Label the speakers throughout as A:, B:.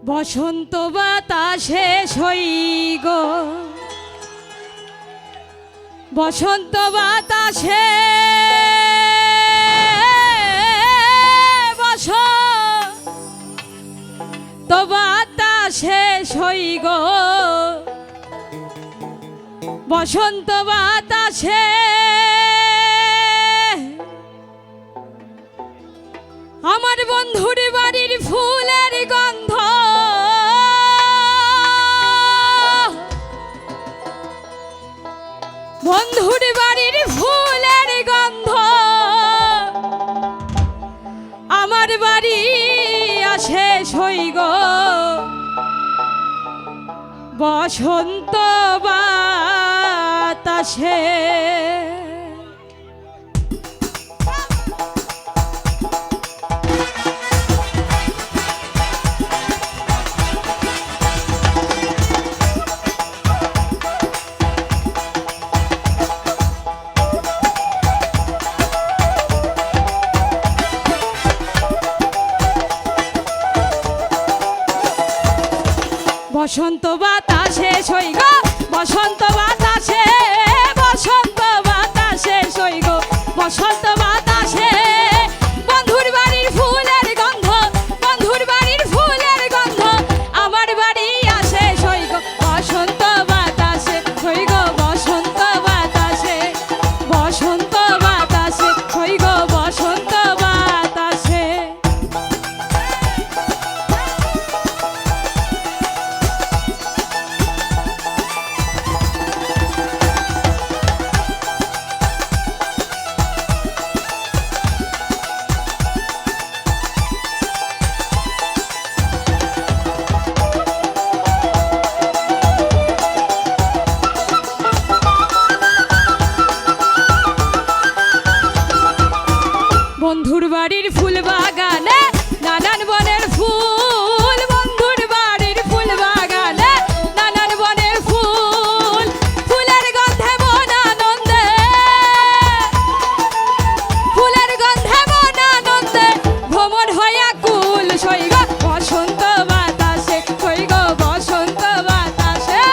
A: বসন্ত বাতাসে সইগ বসন্ত বাতাসে বসন্ত বাতাসে সইগ বসন্ত বাতাসে আমার বন্ধুর বাড়ির ফুলের গন্ধ বন্ধুর বাড়ির ফুলের গন্ধ আমার বাড়ি আসে সইগ বসন্ত বাতাসে বসন্ত বাতাসে সইগ বসন্ত বাতাসে বসন্ত বাতাসে সইগ বসন্ত বাতাসে বন্ধুর বাড়ির ফুলের গন্ধ বন্ধুর বাড়ির ফুলের গন্ধ আমার বাড়ি আসে সইগ বসন্ত বাতাসে সইগ বসন্ত বাতাসে বসন্ত বাতাসে সইগ বসন্ত বাতাসে বন্ধুর বাড়ির ফুল বাগানে নানান বনের ফুল বন্ধুর বাড়ির ফুল বাগানে নানান বনের ফুল ফুলের গন্ধে মন আনন্দে ফুলের গন্ধে মন আনন্দে ভ্রমণ হইয়া কুল সইগ বসন্ত বাতাসে সইগ বসন্ত বাতাসে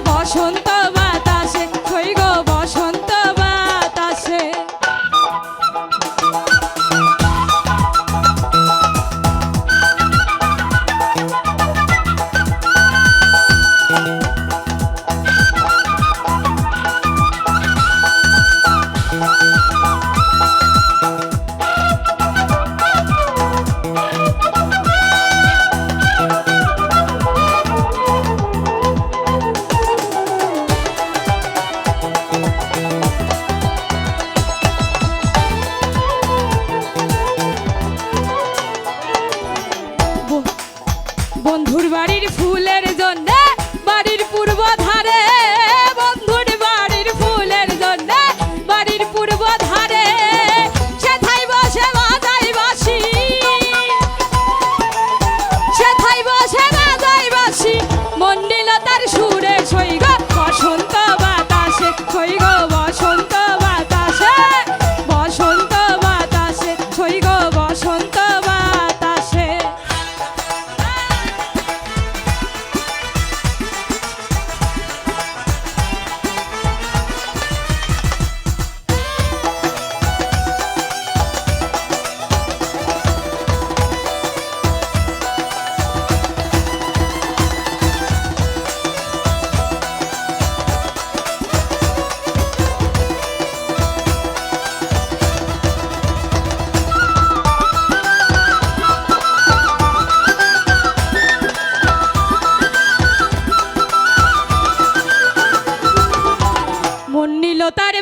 A: বসন্ত বাতাসে সইগ বসন্ত বাতাসে বন্ধুর বাড়ির ফুলের জন্য বাড়ির পূর্ব ধারে বন্ধুর বাড়ির ফুলের জন্য বাড়ির পূর্ব ধারে সেথায় বসে বাজাই বাঁশি সেথায় বসে বাজাই বাঁশি মন্ডিলতার সুরে সইগ বসন্ত বাতাসে সইগ বসন্ত বাতাসে বসন্ত বাতাসে সইগ বসন্ত বাতাসে মন্ডিলতার